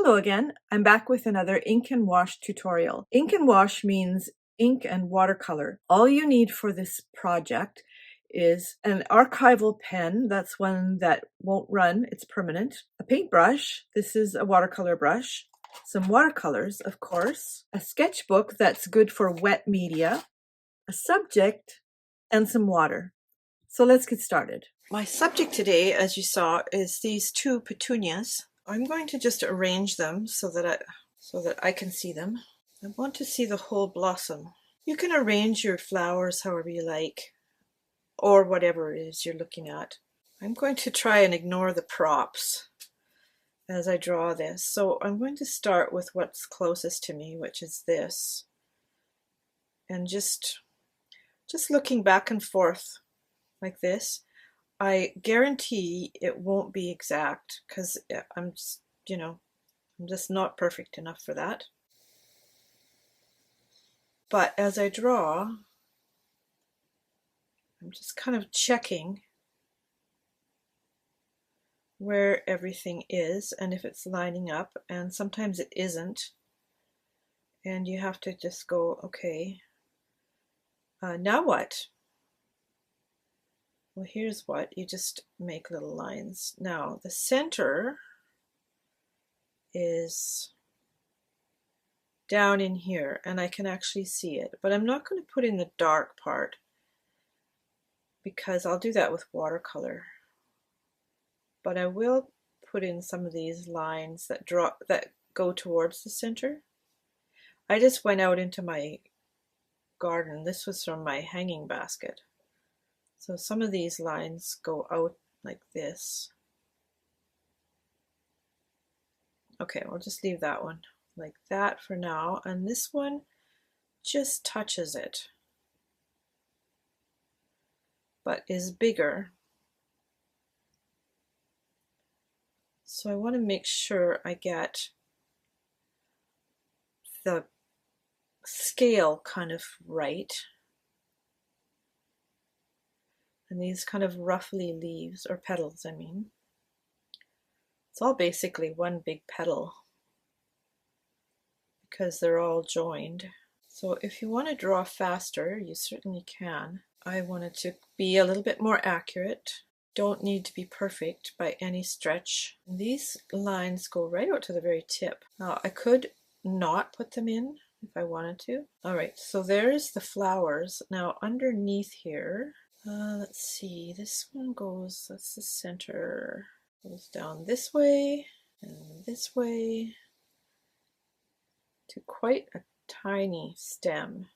Hello again, I'm back with another ink and wash tutorial. Ink and wash means ink and watercolor. All you need for this project is an archival pen, that's one that won't run, it's permanent, a paintbrush, this is a watercolor brush, some watercolors of course, a sketchbook that's good for wet media, a subject, and some water. So let's get started. My subject today, as you saw, is these two petunias. I'm going to just arrange them so that I can see them. I want to see the whole blossom. You can arrange your flowers however you like, or whatever it is you're looking at. I'm going to try and ignore the props as I draw this. So I'm going to start with what's closest to me, which is this. And just looking back and forth like this. I guarantee it won't be exact because I'm just not perfect enough for that. But as I draw, I'm just kind of checking where everything is and if it's lining up, and sometimes it isn't. And you have to just go, okay, now what? Well, here's what, you just make little lines. Now, the center is down in here, and I can actually see it, but I'm not going to put in the dark part because I'll do that with watercolor. But I will put in some of these lines that go towards the center. I just went out into my garden. This was from my hanging basket. So some of these lines go out like this. Okay, we'll just leave that one like that for now. And this one just touches it, but is bigger. So I want to make sure I get the scale kind of right. And these kind of roughly leaves, or petals, I mean. It's all basically one big petal because they're all joined. So if you want to draw faster, you certainly can. I wanted to be a little bit more accurate. Don't need to be perfect by any stretch. And these lines go right out to the very tip. Now I could not put them in if I wanted to. All right, so there's the flowers. Now underneath here, let's see, this one goes, that's the center, goes down this way and this way to quite a tiny stem.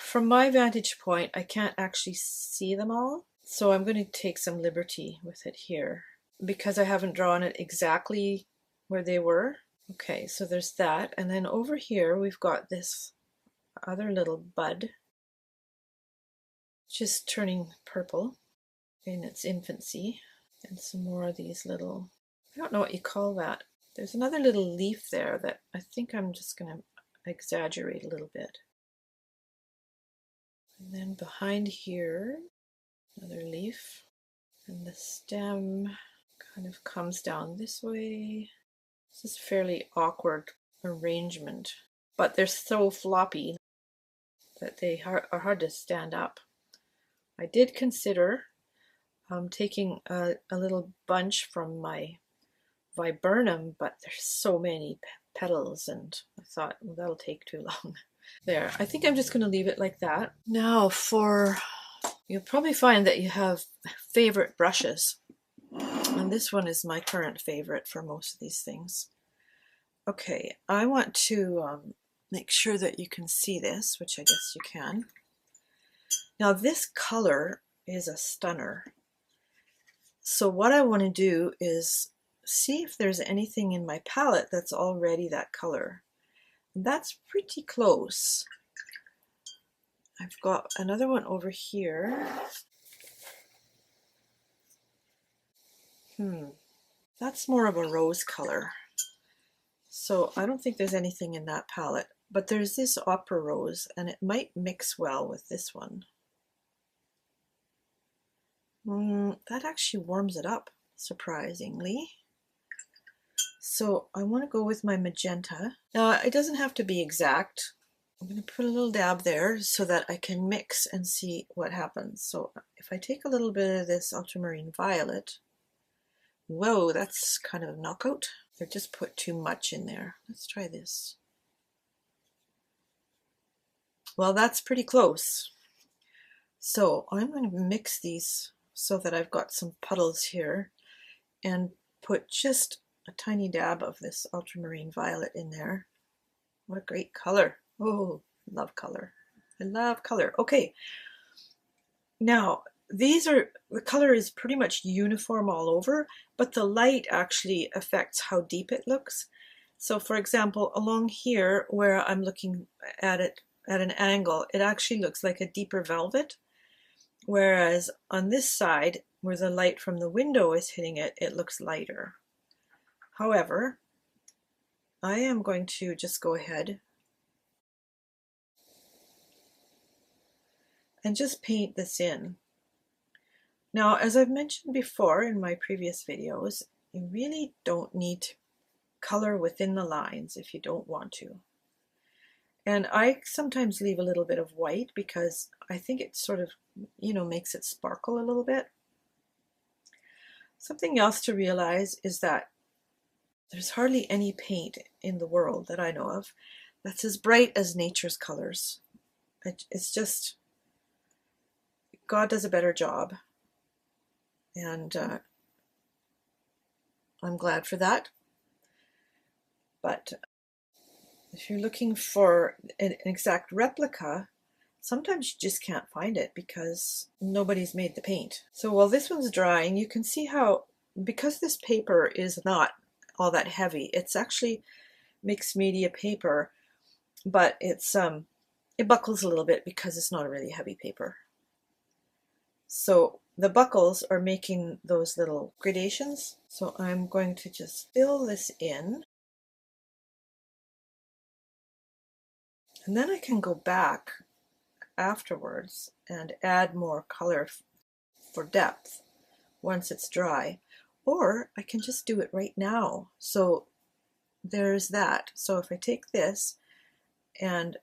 From my vantage point, I can't actually see them all, so I'm going to take some liberty with it here because I haven't drawn it exactly where they were. Okay, so there's that, and then over here we've got this other little bud just turning purple in its infancy, and some more of these little, I don't know what you call that. There's another little leaf there that I think I'm just going to exaggerate a little bit. And then behind here, another leaf, and the stem kind of comes down this way. This is fairly awkward arrangement, but they're so floppy that they are hard to stand up. I did consider taking a little bunch from my viburnum, but there's so many petals, and I thought, well, that'll take too long. There, I think I'm just going to leave it like that. Now you'll probably find that you have favorite brushes, and this one is my current favorite for most of these things. Okay, I want to make sure that you can see this, which I guess you can. Now this color is a stunner. So what I want to do is see if there's anything in my palette that's already that color. That's pretty close. I've got another one over here. That's more of a rose color. So I don't think there's anything in that palette, but there's this opera rose, and it might mix well with this one. That actually warms it up, surprisingly. So I want to go with my magenta. Now it doesn't have to be exact. I'm going to put a little dab there so that I can mix and see what happens. So if I take a little bit of this ultramarine violet, whoa, that's kind of a knockout. I just put too much in there. Let's try this. Well, that's pretty close. So I'm going to mix these so that I've got some puddles here and put just a tiny dab of this ultramarine violet in there. What a great color. Oh, love color. I love color. Okay. Now, the color is pretty much uniform all over, but the light actually affects how deep it looks. So for example, along here where I'm looking at it at an angle, it actually looks like a deeper velvet. Whereas on this side, where the light from the window is hitting it, it looks lighter. However, I am going to just go ahead and just paint this in. Now, as I've mentioned before in my previous videos, you really don't need to color within the lines if you don't want to. And I sometimes leave a little bit of white because I think it sort of, makes it sparkle a little bit. Something else to realize is that there's hardly any paint in the world that I know of that's as bright as nature's colors. It's just, God does a better job. And I'm glad for that. But if you're looking for an exact replica, sometimes you just can't find it because nobody's made the paint. So while this one's drying, you can see how, because this paper is not all that heavy, it's actually mixed media paper, but it buckles a little bit because it's not a really heavy paper. So the buckles are making those little gradations. So I'm going to just fill this in. And then I can go back afterwards and add more color for depth once it's dry. Or I can just do it right now. So there's that. So if I take this and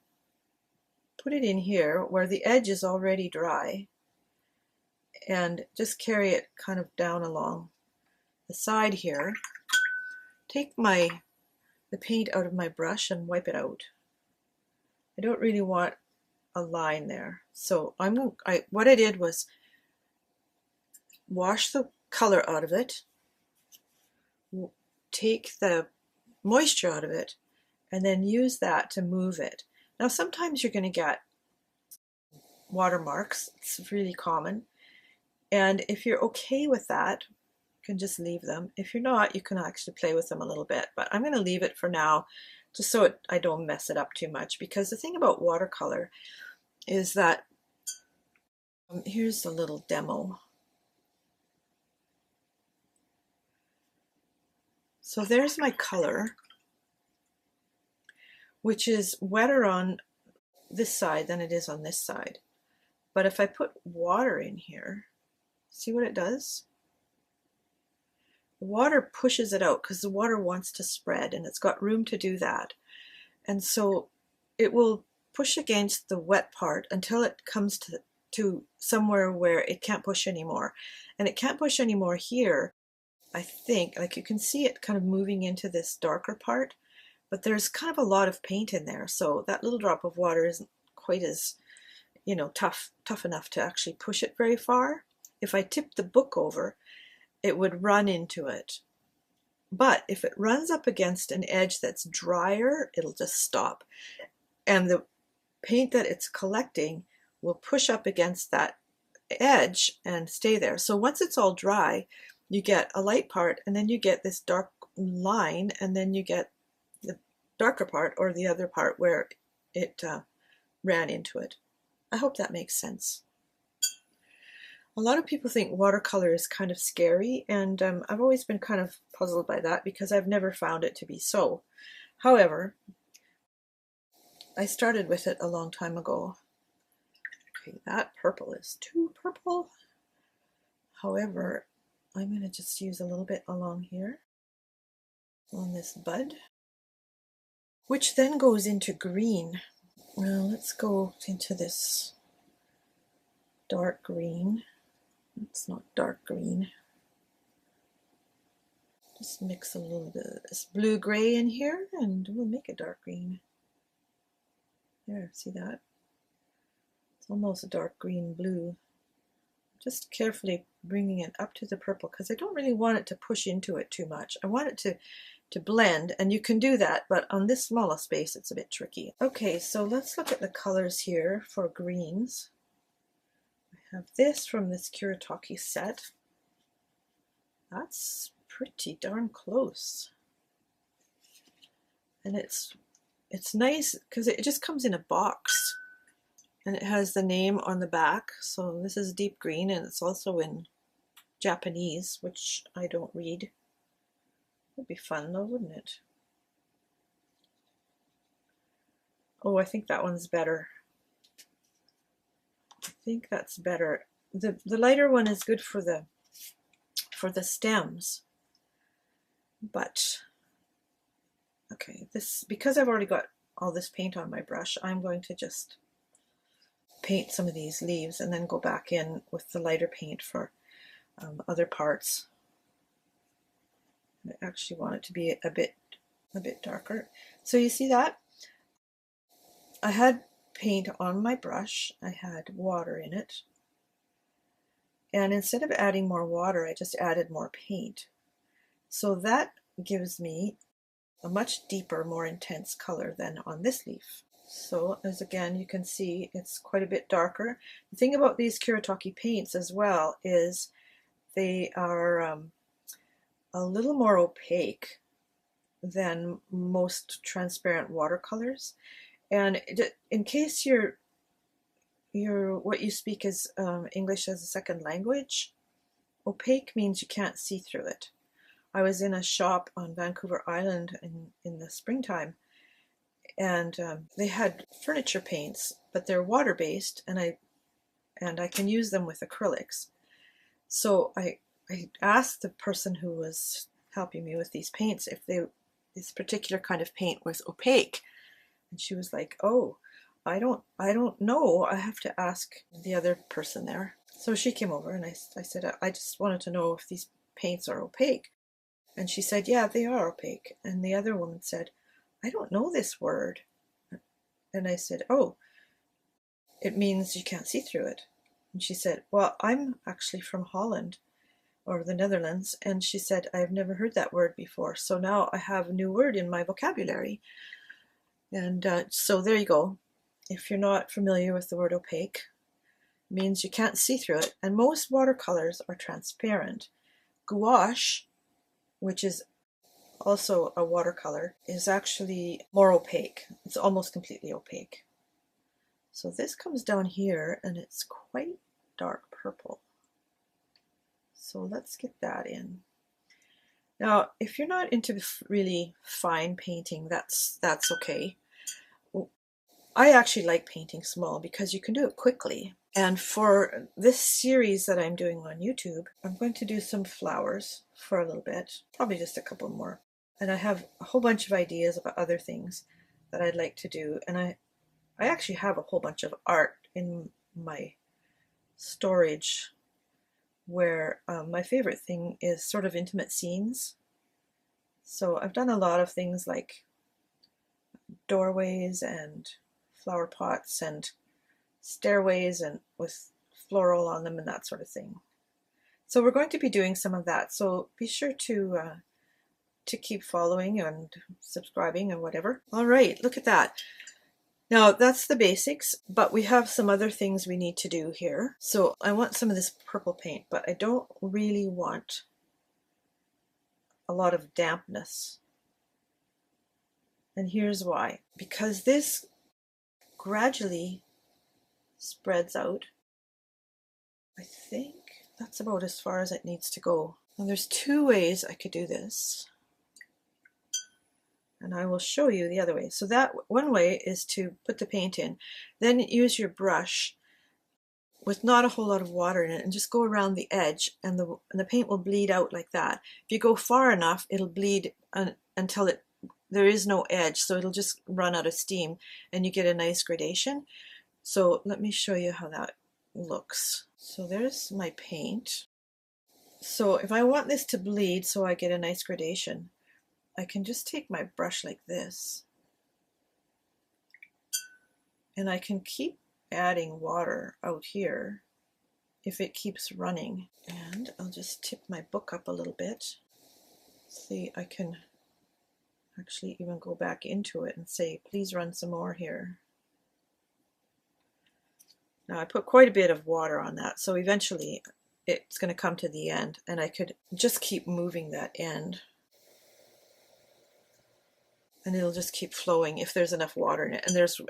put it in here where the edge is already dry, and just carry it kind of down along the side here, take the paint out of my brush and wipe it out. I don't really want a line there. So what I did was wash the color out of it, take the moisture out of it, and then use that to move it. Now sometimes you're going to get watermarks. It's really common. And if you're okay with that, you can just leave them. If you're not, you can actually play with them a little bit. But I'm going to leave it for now, just so I don't mess it up too much. Because the thing about watercolor is that, here's a little demo. So there's my color, which is wetter on this side than it is on this side. But if I put water in here, see what it does? The water pushes it out because the water wants to spread and it's got room to do that. And so it will push against the wet part until it comes to somewhere where it can't push anymore. And it can't push anymore here, I think. Like you can see it kind of moving into this darker part, but there's kind of a lot of paint in there. So that little drop of water isn't quite as, tough enough to actually push it very far. If I tip the book over, it would run into it. But if it runs up against an edge that's drier, it'll just stop. And the paint that it's collecting will push up against that edge and stay there. So once it's all dry, you get a light part, and then you get this dark line, and then you get the darker part, or the other part where it ran into it. I hope that makes sense. A lot of people think watercolor is kind of scary, and I've always been kind of puzzled by that because I've never found it to be so. However, I started with it a long time ago. Okay, that purple is too purple. However, I'm going to just use a little bit along here. on this bud, which then goes into green. Well, let's go into this dark green. It's not dark green. Just mix a little bit of this blue-gray in here and we'll make it dark green. There, see that? It's almost a dark green blue. Just carefully bringing it up to the purple because I don't really want it to push into it too much. I want it to blend, and you can do that, but on this smaller space it's a bit tricky. Okay, so let's look at the colors here for greens. I have this from this Kuretake set. That's pretty darn close. And it's nice because it just comes in a box and it has the name on the back. So this is deep green and it's also in Japanese, which I don't read. Would be fun though, wouldn't it? Oh, I think that one's better. I think that's better. The lighter one is good for the stems. But okay, this, because I've already got all this paint on my brush, I'm going to just paint some of these leaves and then go back in with the lighter paint for other parts. I actually want it to be a bit darker. So you see that? I had paint on my brush, I had water in it, and instead of adding more water, I just added more paint. So that gives me a much deeper, more intense color than on this leaf. So as again, you can see it's quite a bit darker. The thing about these Kuretake paints as well is they are a little more opaque than most transparent watercolors. And in case what you speak is English as a second language, opaque means you can't see through it. I was in a shop on Vancouver Island in the springtime, and they had furniture paints, but they're water-based, and I can use them with acrylics. So I asked the person who was helping me with these paints if this particular kind of paint was opaque, and she was like, "Oh, I don't know. I have to ask the other person there." So she came over, and I said, "I just wanted to know if these paints are opaque." And she said, "Yeah, they are opaque." And the other woman said, "I don't know this word." And I said, "Oh, it means you can't see through it." And she said, "Well, I'm actually from Holland or the Netherlands." And she said, "I've never heard that word before. So now I have a new word in my vocabulary." And so there you go. If you're not familiar with the word opaque, it means you can't see through it. And most watercolors are transparent. Gouache, which is also a watercolor, is actually more opaque. It's almost completely opaque. So this comes down here and it's quite dark purple. So let's get that in. Now, if you're not into really fine painting, that's okay. I actually like painting small because you can do it quickly. And for this series that I'm doing on YouTube, I'm going to do some flowers for a little bit, probably just a couple more. And I have a whole bunch of ideas about other things that I'd like to do. And I actually have a whole bunch of art in my storage where my favorite thing is sort of intimate scenes. So I've done a lot of things like doorways and flower pots and stairways and with floral on them and that sort of thing. So we're going to be doing some of that. So be sure to keep following and subscribing and whatever. All right, look at that. Now that's the basics, but we have some other things we need to do here. So I want some of this purple paint, but I don't really want a lot of dampness. And here's why. Because this gradually spreads out. I think that's about as far as it needs to go. Now there's two ways I could do this. And I will show you the other way. So that one way is to put the paint in, then use your brush with not a whole lot of water in it and just go around the edge and the paint will bleed out like that. If you go far enough, it'll bleed and until there is no edge, so it'll just run out of steam and you get a nice gradation. So let me show you how that looks. So there's my paint. So if I want this to bleed so I get a nice gradation, I can just take my brush like this, and I can keep adding water out here if it keeps running. And I'll just tip my book up a little bit. See, I can actually even go back into it and say, please run some more here. Now I put quite a bit of water on that, so eventually it's going to come to the end, and I could just keep moving that end, and it'll just keep flowing if there's enough water in it, and there's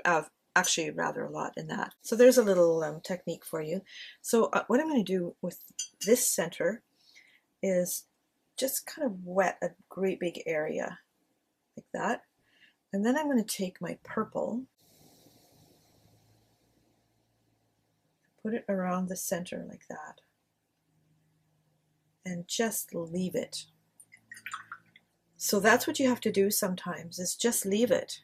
actually rather a lot in that. So there's a little technique for you. So what I'm going to do with this center is just kind of wet a great big area like that, and then I'm going to take my purple, put it around the center like that, and just leave it. So that's what you have to do sometimes, is just leave it.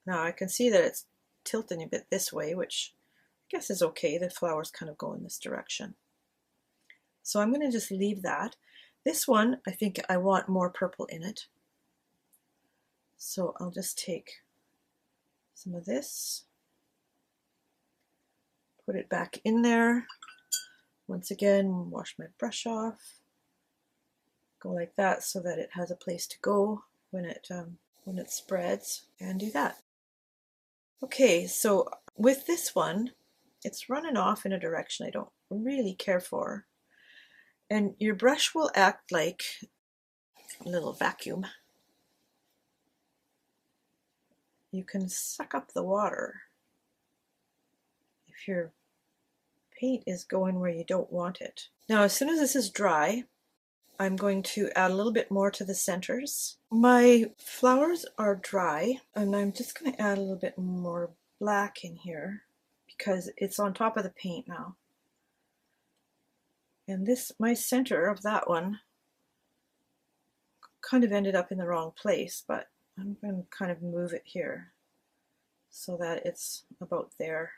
Now I can see that it's tilting a bit this way, which I guess is okay. The flowers kind of go in this direction. So I'm going to just leave that. This one, I think I want more purple in it. So I'll just take some of this, put it back in there. Once again, wash my brush off. Go like that so that it has a place to go when it spreads, and do that. Okay, so with this one, it's running off in a direction I don't really care for, and your brush will act like a little vacuum. You can suck up the water if your paint is going where you don't want it. Now, as soon as this is dry, I'm going to add a little bit more to the centers. My flowers are dry, and I'm just going to add a little bit more black in here because it's on top of the paint now. And this, my center of that one, kind of ended up in the wrong place, but I'm going to kind of move it here so that it's about there.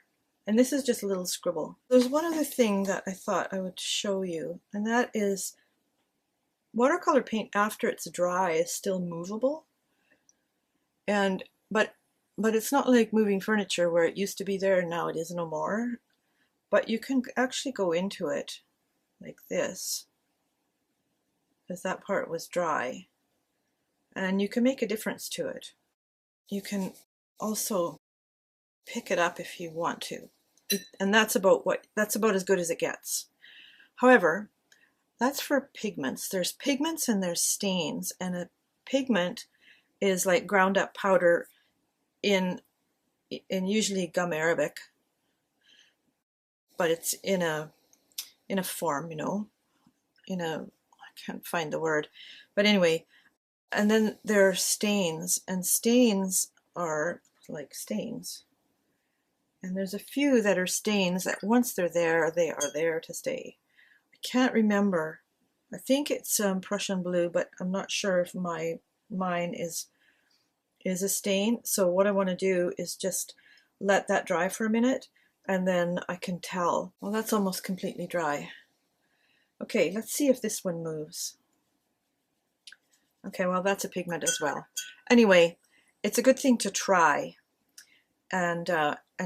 And this is just a little scribble. There's one other thing that I thought I would show you, and that is watercolor paint after it's dry is still movable, but it's not like moving furniture where it used to be there and now it is no more. But you can actually go into it like this, because that part was dry, and you can make a difference to it. You can also pick it up if you want to, and that's about as good as it gets. However, that's for pigments. There's pigments and there's stains, and a pigment is like ground up powder in usually gum arabic, but it's in a form, you know, I can't find the word, but anyway. And then there are stains, and stains are like stains, and there's a few that are stains that once they're there, they are there to stay. Can't remember. I think it's Prussian blue, but I'm not sure if mine is a stain. So what I want to do is just let that dry for a minute, and then I can tell. Well, that's almost completely dry. Okay, let's see if this one moves. Okay, well, that's a pigment as well. Anyway, it's a good thing to try, and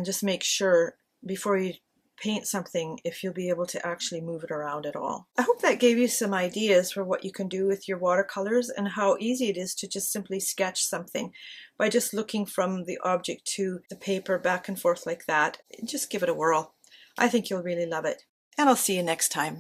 just make sure before you paint something if you'll be able to actually move it around at all. I hope that gave you some ideas for what you can do with your watercolors, and how easy it is to just simply sketch something by just looking from the object to the paper back and forth like that. Just give it a whirl. I think you'll really love it. And I'll see you next time.